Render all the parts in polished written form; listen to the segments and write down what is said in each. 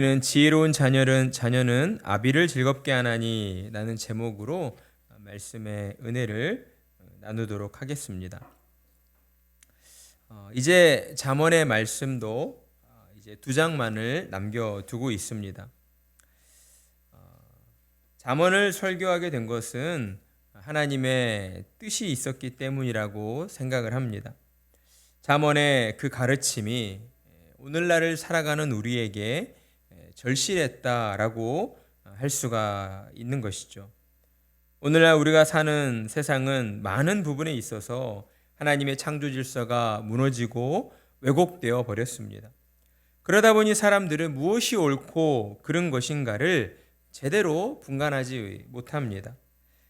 우리는 지혜로운 자녀는 아비를 즐겁게 하나니 라는 제목으로 말씀의 은혜를 나누도록 하겠습니다. 이제 잠언의 말씀도 이제 2장만을 남겨두고 있습니다. 잠언을 설교하게 된 것은 하나님의 뜻이 있었기 때문이라고 생각을 합니다. 잠언의 그 가르침이 오늘날을 살아가는 우리에게 절실했다라고 할 수가 있는 것이죠. 오늘날 우리가 사는 세상은 많은 부분에 있어서 하나님의 창조 질서가 무너지고 왜곡되어 버렸습니다. 그러다 보니 사람들은 무엇이 옳고 그른 것인가를 제대로 분간하지 못합니다.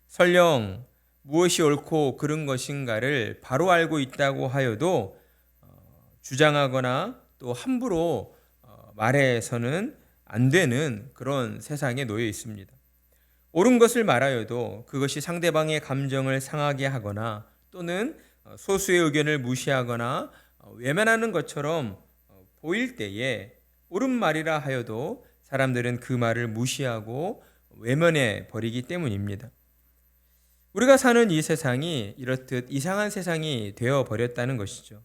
설령 무엇이 옳고 그른 것인가를 바로 알고 있다고 하여도 주장하거나 또 함부로 말해서는 안 되는 그런 세상에 놓여 있습니다. 옳은 것을 말하여도 그것이 상대방의 감정을 상하게 하거나 또는 소수의 의견을 무시하거나 외면하는 것처럼 보일 때에 옳은 말이라 하여도 사람들은 그 말을 무시하고 외면해 버리기 때문입니다. 우리가 사는 이 세상이 이렇듯 이상한 세상이 되어 버렸다는 것이죠.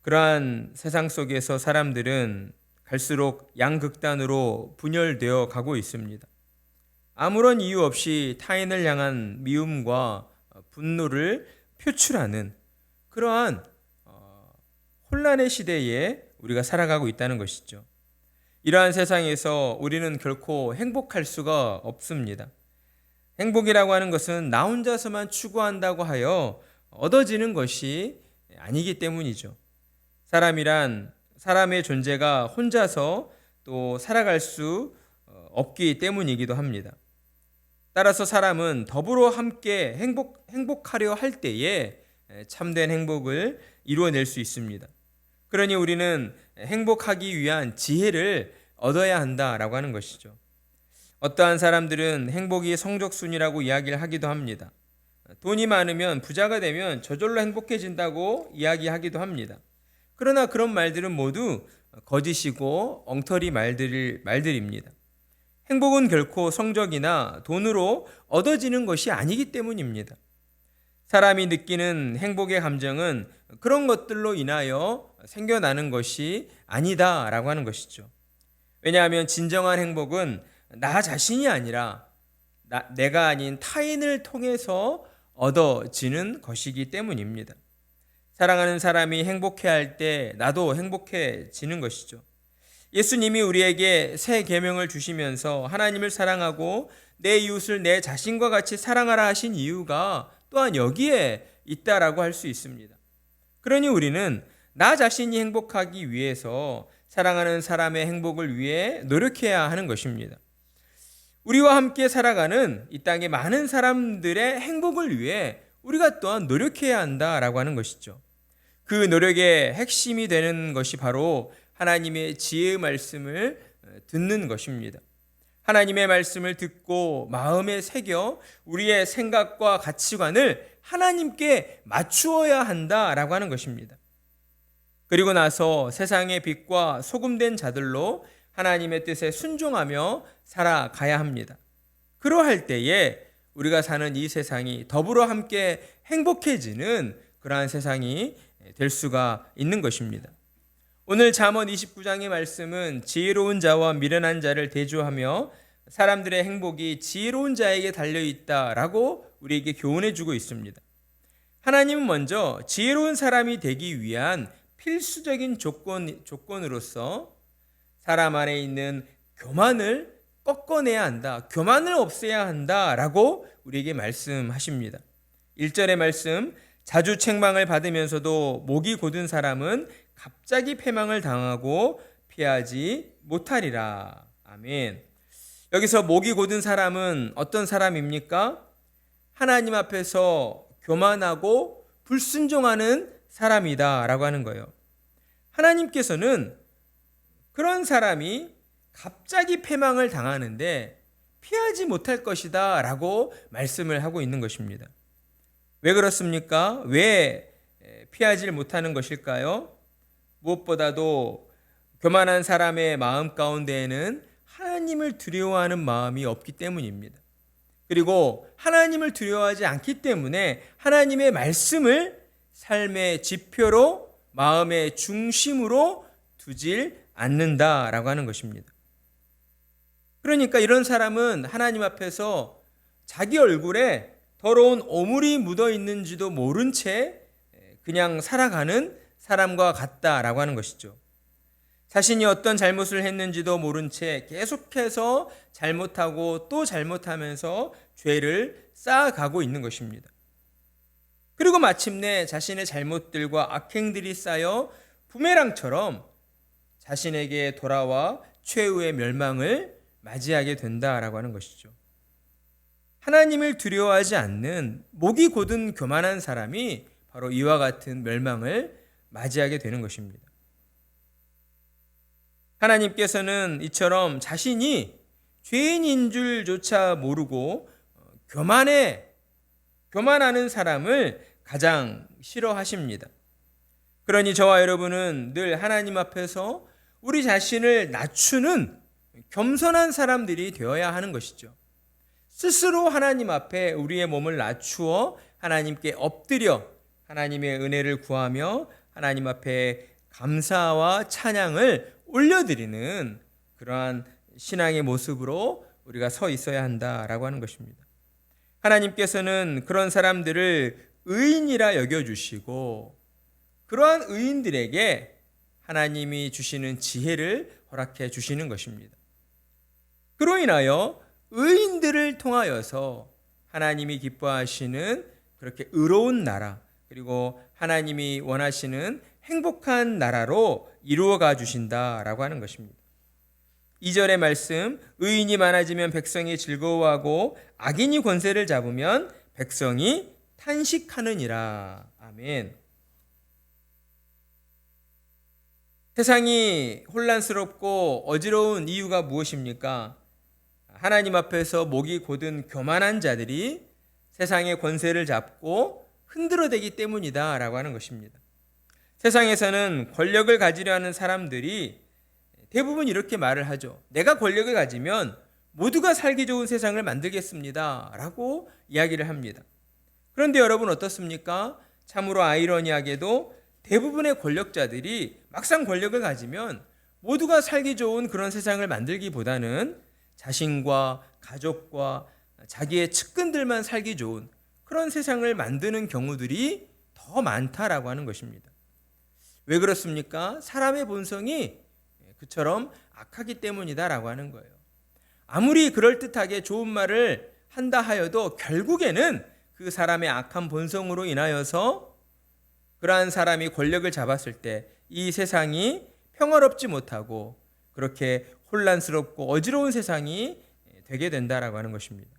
그러한 세상 속에서 사람들은 갈수록 양극단으로 분열되어 가고 있습니다. 아무런 이유 없이 타인을 향한 미움과 분노를 표출하는 그러한 혼란의 시대에 우리가 살아가고 있다는 것이죠. 이러한 세상에서 우리는 결코 행복할 수가 없습니다. 행복이라고 하는 것은 나 혼자서만 추구한다고 하여 얻어지는 것이 아니기 때문이죠. 사람의 존재가 혼자서 또 살아갈 수 없기 때문이기도 합니다. 따라서 사람은 더불어 함께 행복하려 할 때에 참된 행복을 이루어낼 수 있습니다. 그러니 우리는 행복하기 위한 지혜를 얻어야 한다라고 하는 것이죠. 어떠한 사람들은 행복이 성적순이라고 이야기를 하기도 합니다. 돈이 많으면 부자가 되면 저절로 행복해진다고 이야기하기도 합니다. 그러나 그런 말들은 모두 거짓이고 엉터리 말들입니다. 행복은 결코 성적이나 돈으로 얻어지는 것이 아니기 때문입니다. 사람이 느끼는 행복의 감정은 그런 것들로 인하여 생겨나는 것이 아니다라고 하는 것이죠. 왜냐하면 진정한 행복은 나 자신이 아니라 내가 아닌 타인을 통해서 얻어지는 것이기 때문입니다. 사랑하는 사람이 행복해할 때 나도 행복해지는 것이죠. 예수님이 우리에게 새 계명을 주시면서 하나님을 사랑하고 내 이웃을 내 자신과 같이 사랑하라 하신 이유가 또한 여기에 있다라고 할 수 있습니다. 그러니 우리는 나 자신이 행복하기 위해서 사랑하는 사람의 행복을 위해 노력해야 하는 것입니다. 우리와 함께 살아가는 이 땅의 많은 사람들의 행복을 위해 우리가 또한 노력해야 한다라고 하는 것이죠. 그 노력의 핵심이 되는 것이 바로 하나님의 지혜의 말씀을 듣는 것입니다. 하나님의 말씀을 듣고 마음에 새겨 우리의 생각과 가치관을 하나님께 맞추어야 한다라고 하는 것입니다. 그리고 나서 세상의 빛과 소금된 자들로 하나님의 뜻에 순종하며 살아가야 합니다. 그러할 때에 우리가 사는 이 세상이 더불어 함께 행복해지는 그러한 세상이 될 수가 있는 것입니다. 오늘 잠언 29장의 말씀은 지혜로운 자와 미련한 자를 대조하며 사람들의 행복이 지혜로운 자에게 달려있다라고 우리에게 교훈해 주고 있습니다. 하나님은 먼저 지혜로운 사람이 되기 위한 필수적인 조건으로서 사람 안에 있는 교만을 꺾어내야 한다, 교만을 없애야 한다라고 우리에게 말씀하십니다. 1절의 말씀, 자주 책망을 받으면서도 목이 곧은 사람은 갑자기 패망을 당하고 피하지 못하리라. 아멘. 여기서 목이 곧은 사람은 어떤 사람입니까? 하나님 앞에서 교만하고 불순종하는 사람이다 라고 하는 거예요. 하나님께서는 그런 사람이 갑자기 패망을 당하는데 피하지 못할 것이다 라고 말씀을 하고 있는 것입니다. 왜 그렇습니까? 왜 피하지 못하는 것일까요? 무엇보다도 교만한 사람의 마음 가운데에는 하나님을 두려워하는 마음이 없기 때문입니다. 그리고 하나님을 두려워하지 않기 때문에 하나님의 말씀을 삶의 지표로 마음의 중심으로 두질 않는다라고 하는 것입니다. 그러니까 이런 사람은 하나님 앞에서 자기 얼굴에 더러운 오물이 묻어 있는지도 모른 채 그냥 살아가는 사람과 같다라고 하는 것이죠. 자신이 어떤 잘못을 했는지도 모른 채 계속해서 잘못하고 또 잘못하면서 죄를 쌓아가고 있는 것입니다. 그리고 마침내 자신의 잘못들과 악행들이 쌓여 부메랑처럼 자신에게 돌아와 최후의 멸망을 맞이하게 된다라고 하는 것이죠. 하나님을 두려워하지 않는 목이 곧은 교만한 사람이 바로 이와 같은 멸망을 맞이하게 되는 것입니다. 하나님께서는 이처럼 자신이 죄인인 줄조차 모르고 교만하는 사람을 가장 싫어하십니다. 그러니 저와 여러분은 늘 하나님 앞에서 우리 자신을 낮추는 겸손한 사람들이 되어야 하는 것이죠. 스스로 하나님 앞에 우리의 몸을 낮추어 하나님께 엎드려 하나님의 은혜를 구하며 하나님 앞에 감사와 찬양을 올려드리는 그러한 신앙의 모습으로 우리가 서 있어야 한다라고 하는 것입니다. 하나님께서는 그런 사람들을 의인이라 여겨주시고 그러한 의인들에게 하나님이 주시는 지혜를 허락해 주시는 것입니다. 그로 인하여 의인들을 통하여서 하나님이 기뻐하시는 그렇게 의로운 나라, 그리고 하나님이 원하시는 행복한 나라로 이루어가 주신다라고 하는 것입니다. 2절의 말씀, 의인이 많아지면 백성이 즐거워하고 악인이 권세를 잡으면 백성이 탄식하느니라. 아멘. 세상이 혼란스럽고 어지러운 이유가 무엇입니까? 하나님 앞에서 목이 곧은 교만한 자들이 세상의 권세를 잡고 흔들어대기 때문이다 라고 하는 것입니다. 세상에서는 권력을 가지려 하는 사람들이 대부분 이렇게 말을 하죠. 내가 권력을 가지면 모두가 살기 좋은 세상을 만들겠습니다 라고 이야기를 합니다. 그런데 여러분 어떻습니까? 참으로 아이러니하게도 대부분의 권력자들이 막상 권력을 가지면 모두가 살기 좋은 그런 세상을 만들기보다는 자신과 가족과 자기의 측근들만 살기 좋은 그런 세상을 만드는 경우들이 더 많다라고 하는 것입니다. 왜 그렇습니까? 사람의 본성이 그처럼 악하기 때문이다라고 하는 거예요. 아무리 그럴듯하게 좋은 말을 한다 하여도 결국에는 그 사람의 악한 본성으로 인하여서 그러한 사람이 권력을 잡았을 때 이 세상이 평화롭지 못하고 그렇게 혼란스럽고 어지러운 세상이 되게 된다라고 하는 것입니다.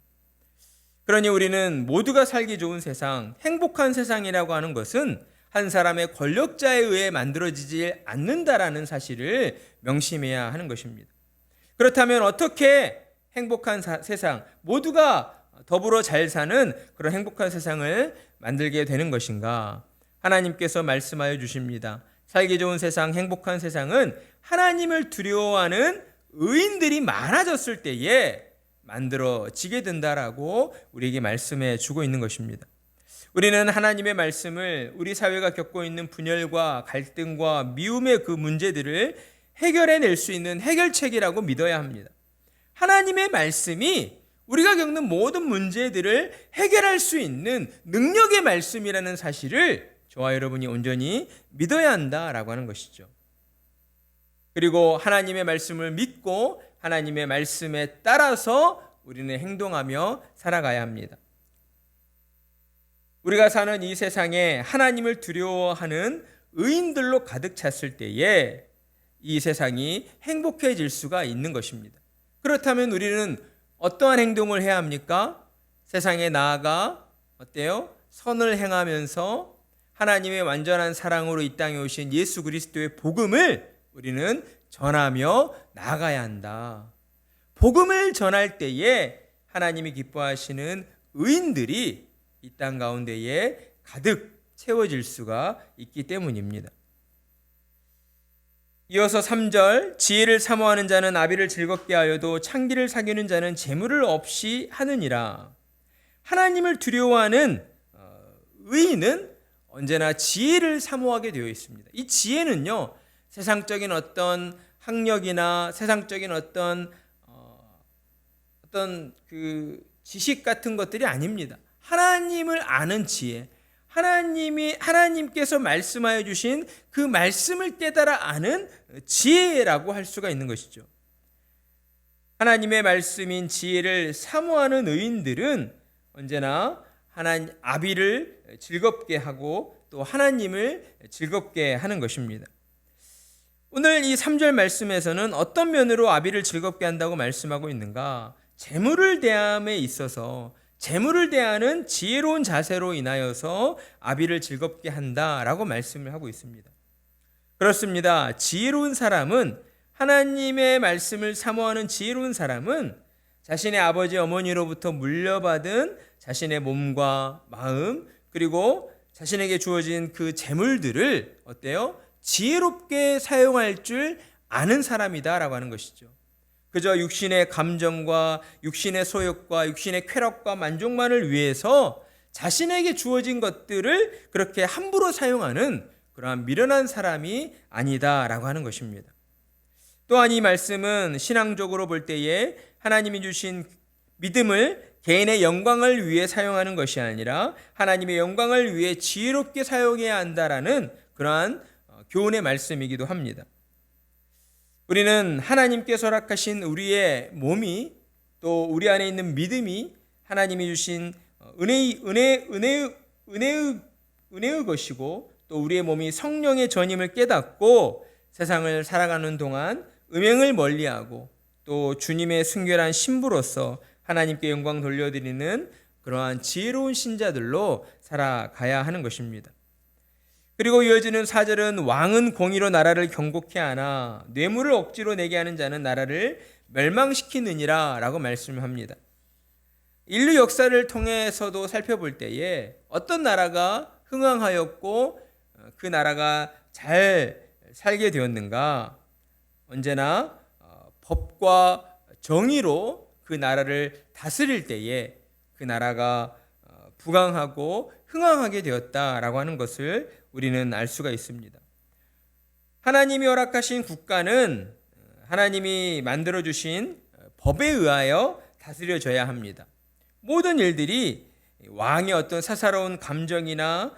그러니 우리는 모두가 살기 좋은 세상, 행복한 세상이라고 하는 것은 한 사람의 권력자에 의해 만들어지지 않는다라는 사실을 명심해야 하는 것입니다. 그렇다면 어떻게 행복한 세상, 모두가 더불어 잘 사는 그런 행복한 세상을 만들게 되는 것인가? 하나님께서 말씀하여 주십니다. 살기 좋은 세상, 행복한 세상은 하나님을 두려워하는 의인들이 많아졌을 때에 만들어지게 된다라고 우리에게 말씀해 주고 있는 것입니다. 우리는 하나님의 말씀을 우리 사회가 겪고 있는 분열과 갈등과 미움의 그 문제들을 해결해낼 수 있는 해결책이라고 믿어야 합니다. 하나님의 말씀이 우리가 겪는 모든 문제들을 해결할 수 있는 능력의 말씀이라는 사실을 저와 여러분이 온전히 믿어야 한다라고 하는 것이죠. 그리고 하나님의 말씀을 믿고 하나님의 말씀에 따라서 우리는 행동하며 살아가야 합니다. 우리가 사는 이 세상에 하나님을 두려워하는 의인들로 가득 찼을 때에 이 세상이 행복해질 수가 있는 것입니다. 그렇다면 우리는 어떠한 행동을 해야 합니까? 세상에 나아가 어때요? 선을 행하면서 하나님의 완전한 사랑으로 이 땅에 오신 예수 그리스도의 복음을 우리는 전하며 나아가야 한다. 복음을 전할 때에 하나님이 기뻐하시는 의인들이 이 땅 가운데에 가득 채워질 수가 있기 때문입니다. 이어서 3절, 지혜를 사모하는 자는 아비를 즐겁게 하여도 창기를 사귀는 자는 재물을 없이 하느니라. 하나님을 두려워하는 의인은 언제나 지혜를 사모하게 되어 있습니다. 이 지혜는요, 세상적인 어떤 학력이나 세상적인 어떤 그 지식 같은 것들이 아닙니다. 하나님을 아는 지혜, 하나님께서 말씀하여 주신 그 말씀을 깨달아 아는 지혜라고 할 수가 있는 것이죠. 하나님의 말씀인 지혜를 사모하는 의인들은 언제나 하나님 아비를 즐겁게 하고 또 하나님을 즐겁게 하는 것입니다. 오늘 이 3절 말씀에서는 어떤 면으로 아비를 즐겁게 한다고 말씀하고 있는가? 재물을 대함에 있어서 재물을 대하는 지혜로운 자세로 인하여서 아비를 즐겁게 한다라고 말씀을 하고 있습니다. 그렇습니다. 지혜로운 사람은, 하나님의 말씀을 사모하는 지혜로운 사람은 자신의 아버지 어머니로부터 물려받은 자신의 몸과 마음, 그리고 자신에게 주어진 그 재물들을 어때요? 지혜롭게 사용할 줄 아는 사람이다라고 하는 것이죠. 그저 육신의 감정과 육신의 소욕과 육신의 쾌락과 만족만을 위해서 자신에게 주어진 것들을 그렇게 함부로 사용하는 그러한 미련한 사람이 아니다라고 하는 것입니다. 또한 이 말씀은 신앙적으로 볼 때에 하나님이 주신 믿음을 개인의 영광을 위해 사용하는 것이 아니라 하나님의 영광을 위해 지혜롭게 사용해야 한다라는 그러한 교훈의 말씀이기도 합니다. 우리는 하나님께서 허락하신 우리의 몸이, 또 우리 안에 있는 믿음이 하나님이 주신 은혜의 것이고, 또 우리의 몸이 성령의 전임을 깨닫고 세상을 살아가는 동안 음행을 멀리하고 또 주님의 순결한 신부로서 하나님께 영광 돌려드리는 그러한 지혜로운 신자들로 살아가야 하는 것입니다. 그리고 이어지는 4절은 왕은 공의로 나라를 경고케 하나 뇌물을 억지로 내게 하는 자는 나라를 멸망시키느니라 라고 말씀을 합니다. 인류 역사를 통해서도 살펴볼 때에 어떤 나라가 흥왕하였고 그 나라가 잘 살게 되었는가? 언제나 법과 정의로 그 나라를 다스릴 때에 그 나라가 부강하고 흥왕하게 되었다라고 하는 것을 우리는 알 수가 있습니다. 하나님이 허락하신 국가는 하나님이 만들어주신 법에 의하여 다스려져야 합니다. 모든 일들이 왕의 어떤 사사로운 감정이나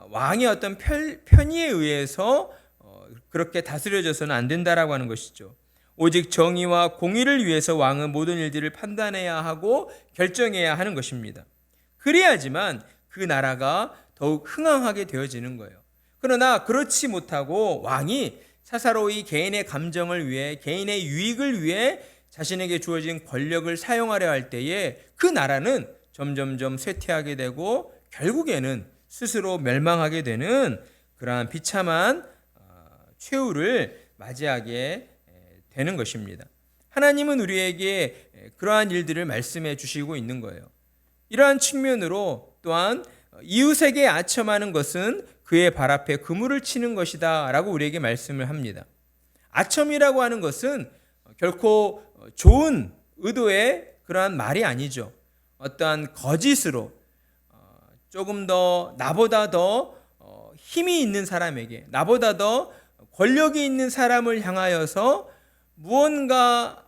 왕의 어떤 편의에 의해서 그렇게 다스려져서는 안 된다라고 하는 것이죠. 오직 정의와 공의를 위해서 왕은 모든 일들을 판단해야 하고 결정해야 하는 것입니다. 그래야지만 그 나라가 더욱 흥왕하게 되어지는 거예요. 그러나 그렇지 못하고 왕이 사사로이 개인의 감정을 위해, 개인의 유익을 위해 자신에게 주어진 권력을 사용하려 할 때에 그 나라는 점점점 쇠퇴하게 되고 결국에는 스스로 멸망하게 되는 그러한 비참한 최후를 맞이하게 되는 것입니다. 하나님은 우리에게 그러한 일들을 말씀해 주시고 있는 거예요. 이러한 측면으로 또한 이웃에게 아첨하는 것은 그의 발 앞에 그물을 치는 것이다 라고 우리에게 말씀을 합니다. 아첨이라고 하는 것은 결코 좋은 의도의 그러한 말이 아니죠. 어떠한 거짓으로 조금 더 나보다 더 힘이 있는 사람에게, 나보다 더 권력이 있는 사람을 향하여서 무언가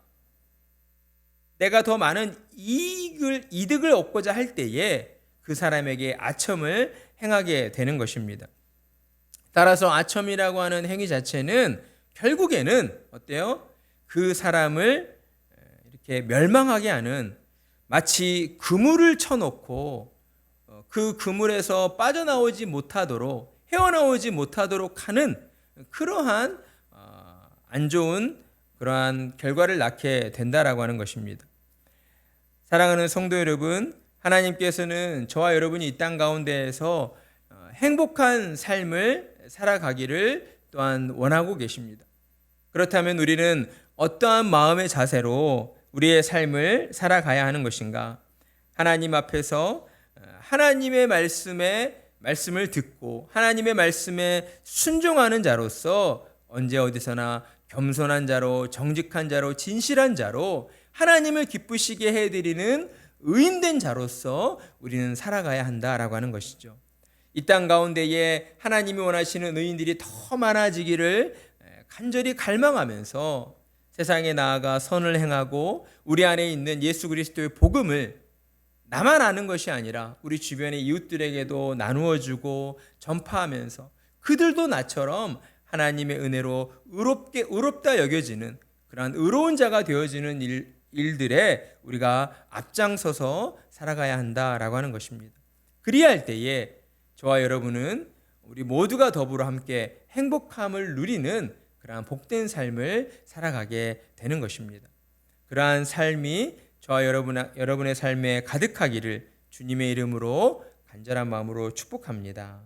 내가 더 많은 이득을 얻고자 할 때에 그 사람에게 아첨을 행하게 되는 것입니다. 따라서 아첨이라고 하는 행위 자체는 결국에는 어때요? 그 사람을 이렇게 멸망하게 하는, 마치 그물을 쳐놓고 그 그물에서 빠져나오지 못하도록, 헤어나오지 못하도록 하는 그러한 안 좋은 그러한 결과를 낳게 된다라고 하는 것입니다. 사랑하는 성도 여러분, 하나님께서는 저와 여러분이 이 땅 가운데에서 행복한 삶을 살아가기를 또한 원하고 계십니다. 그렇다면 우리는 어떠한 마음의 자세로 우리의 삶을 살아가야 하는 것인가? 하나님 앞에서 하나님의 말씀을 듣고 하나님의 말씀에 순종하는 자로서 언제 어디서나 겸손한 자로, 정직한 자로, 진실한 자로 하나님을 기쁘시게 해드리는 의인된 자로서 우리는 살아가야 한다라고 하는 것이죠. 이 땅 가운데에 하나님이 원하시는 의인들이 더 많아지기를 간절히 갈망하면서 세상에 나아가 선을 행하고 우리 안에 있는 예수 그리스도의 복음을 나만 아는 것이 아니라 우리 주변의 이웃들에게도 나누어 주고 전파하면서 그들도 나처럼 하나님의 은혜로 의롭다 여겨지는 그러한 의로운 자가 되어지는 일들에 우리가 앞장서서 살아가야 한다라고 하는 것입니다. 그리할 때에 저와 여러분은 우리 모두가 더불어 함께 행복함을 누리는 그러한 복된 삶을 살아가게 되는 것입니다. 그러한 삶이 저와 여러분의 삶에 가득하기를 주님의 이름으로 간절한 마음으로 축복합니다.